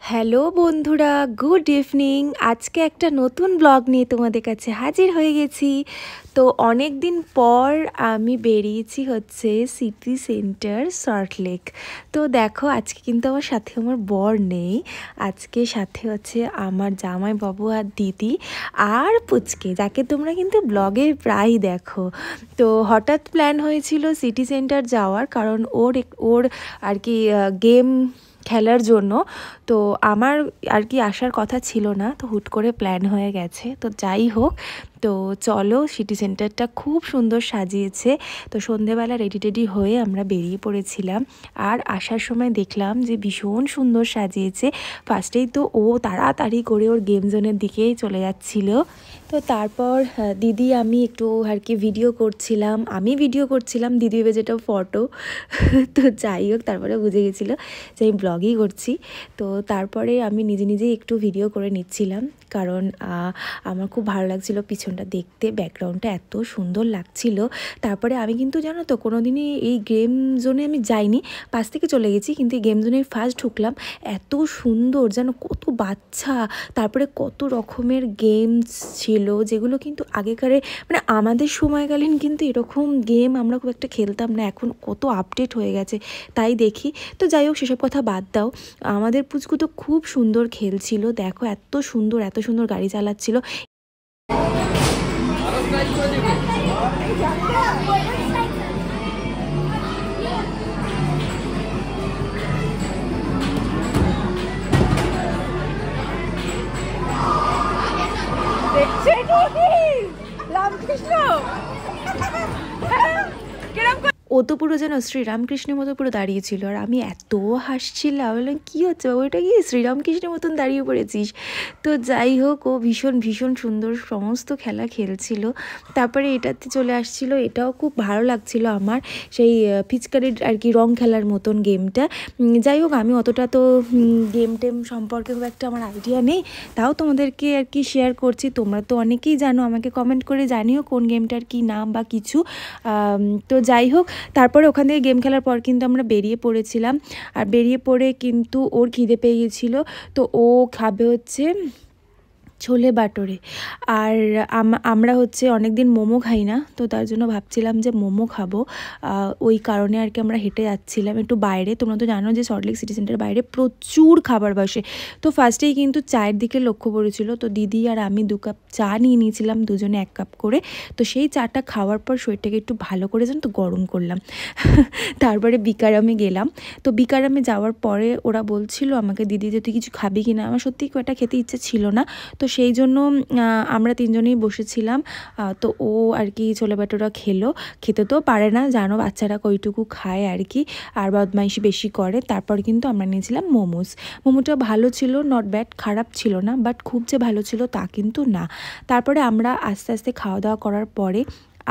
Hello বন্ধুরা, good evening. আজকে একটা নতুন ব্লগ নিয়ে তোমাদের কাছে হাজির হয়ে গেছি। তো অনেক দিন পর আমি বেরিয়েছি হচ্ছে সিটি সেন্টার সল্টলেক। তো দেখো আজকে কিন্তু আমার সাথে আমার বর নেই, আজকে সাথে হচ্ছে আমার জামাইবাবু আর দিদি আর পুচকে, যাকে তোমরা কিন্তু ব্লগে প্রায় দেখো। তো হঠাৎ প্ল্যান হয়েছিল সিটি সেন্টার যাওয়ার, কারণ ওর আর কি গেম খেলার জন্য। তো আমার আর কি আসার কথা ছিল না, তো হুট করে প্ল্যান হয়ে গেছে। তো যাই হোক, তো চলো, সিটি সেন্টারটা খুব সুন্দর সাজিয়েছে। তো সন্ধেবেলা রেডি টেডি হয়ে আমরা বেরিয়ে পড়েছিলাম, আর আসার সময় দেখলাম যে ভীষণ সুন্দর সাজিয়েছে। ফার্স্টেই তো ও তাড়াতাড়ি করে ওর গেম জোনের দিকেই চলে যাচ্ছিল। তো তারপর দিদি আমি একটু আর কি ভিডিও করছিলাম, দিদি ভেবে যেটা ফটো। তো যাই হোক, তারপরে বুঝে গেছিলো যে আমি ব্লগই করছি। তো তারপরে আমি নিজে নিজেই একটু ভিডিও করে নিচ্ছিলাম, কারণ আমার খুব ভালো লাগছিল পিছনটা দেখতে, ব্যাকগ্রাউন্ডটা এত সুন্দর লাগছিল। তারপরে আমি কিন্তু জানো তো কোনোদিনই এই গেম জোনে আমি যাইনি, পাশ থেকে চলে গেছি, কিন্তু এই গেম জোনে ফার্স্ট ঢুকলাম। এত সুন্দর, যেন কত বাচ্চা, তারপরে কত রকমের গেমস ছিল যেগুলো কিন্তু আগেকারে মানে আমাদের সময়কালীন কিন্তু এরকম গেম আমরা খুব একটা খেলতাম না, এখন কত আপডেট হয়ে গেছে তাই দেখি। তো যাই হোক, সেসব কথা বাদ দাও, আমাদের পুচকু তো খুব সুন্দর খেলছিল। দেখো এত সুন্দর গাড়ি চালাচ্ছিল। রামকৃষ্ণ ও তো পুরো যেন শ্রীরামকৃষ্ণের মতো পুরো দাঁড়িয়েছিল, আর আমি এত হাসছিলাম, বললাম কী হচ্ছে ওইটা কি শ্রীরামকৃষ্ণের মতন দাঁড়িয়ে পড়েছিস। তো যাই হোক, ও ভীষণ সুন্দর সমস্ত খেলা খেলছিল। তারপরে এটাতে চলে আসছিল, এটাও খুব ভালো লাগছিল আমার, সেই পিচকারির আর কি রং খেলার মতন গেমটা। যাই হোক, আমি অতটা তো গেম টেম সম্পর্কে খুব একটা আমার আইডিয়া নেই, তাও তোমাদেরকে আর কি শেয়ার করছি। তোমরা তো অনেকেই জানো, আমাকে কমেন্ট করে জানিও কোন গেমটার কি নাম বা কিছু। তো যাই হোক, তারপরে ওখান থেকে গেম খেলার পর কিন্তু আমরা বেরিয়ে পড়েছিলাম, আর বেরিয়ে পড়ে কিন্তু ওর খিদে পেয়ে গেছিলো। তো ও খাবে হচ্ছে ছোলে বাটোরে, আর আমরা হচ্ছে অনেক দিন মোমো খাই না, তো তার জন্য ভাবছিলাম যে মোমো খাবো। ওই কারণে আর কি আমরা হেঁটে যাচ্ছিলাম একটু বাইরে। তোমরা তো জানো যে সল্টলেক সিটি সেন্টারের বাইরে প্রচুর খাবার বসে। তো ফার্স্টেই কিন্তু চায়ের দিকে লক্ষ্য পড়েছিল, তো দিদি আর আমি 2 কাপ চা নিয়ে নিয়েছিলাম, দুজনে 1 কাপ করে। তো সেই চাটা খাওয়ার পর শরীরটাকে একটু ভালো করে যেন তো গরম করলাম। তারপরে বিকারামে গেলাম। তো বিকারামে যাওয়ার পরে ওরা বলছিল আমাকে, দিদি যে তুই কিছু খাবি কি না। আমার সত্যি কয়েকটা খেতে ইচ্ছে ছিল না, তো সেই জন্য আমরা 3 জনেই বসেছিলাম। তো ও আর কি ছোলে বাটোরা খেতে তো পারে না, জানো বাচ্চারা কইটুকু খায় আর কি, আর বদমাইশি বেশি করে। তারপর কিন্তু আমরা নিয়েছিলাম মোমোটা ভালো ছিল, নট ব্যাড, খারাপ ছিল না, বাট খুব যে ভালো ছিল তা কিন্তু না। তারপরে আমরা আস্তে আস্তে খাওয়া দাওয়া করার পরে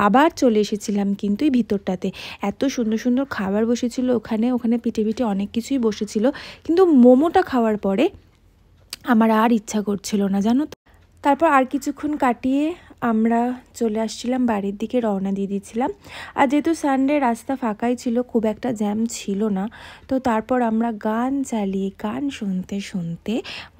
আবার চলে এসেছিলাম কিন্তু এই ভিতরটাতে। এত সুন্দর খাবার বসেছিল ওখানে পিঠে অনেক কিছুই বসেছিল, কিন্তু মোমোটা খাওয়ার পরে আমার আর ইচ্ছা করছিল না, জানো তো। তারপর আর কিছুক্ষণ কাটিয়ে আমরা চলে আসছিলাম বাড়ির দিকে, রওনা দিয়ে দিয়েছিলাম। আর যেহেতু সানডে রাস্তা ফাঁকাই ছিল, খুব একটা জ্যাম ছিল না। তো তারপর আমরা গান চালিয়ে গান শুনতে শুনতে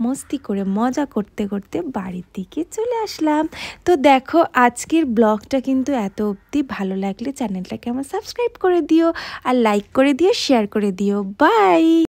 মস্তি করে মজা করতে করতে বাড়ির দিকে চলে আসলাম। তো দেখো, আজকের ব্লগটা কিন্তু এত অবধি। ভালো লাগলে চ্যানেলটাকে আমার সাবস্ক্রাইব করে দিও, আর লাইক করে দিও, শেয়ার করে দিও। বাই।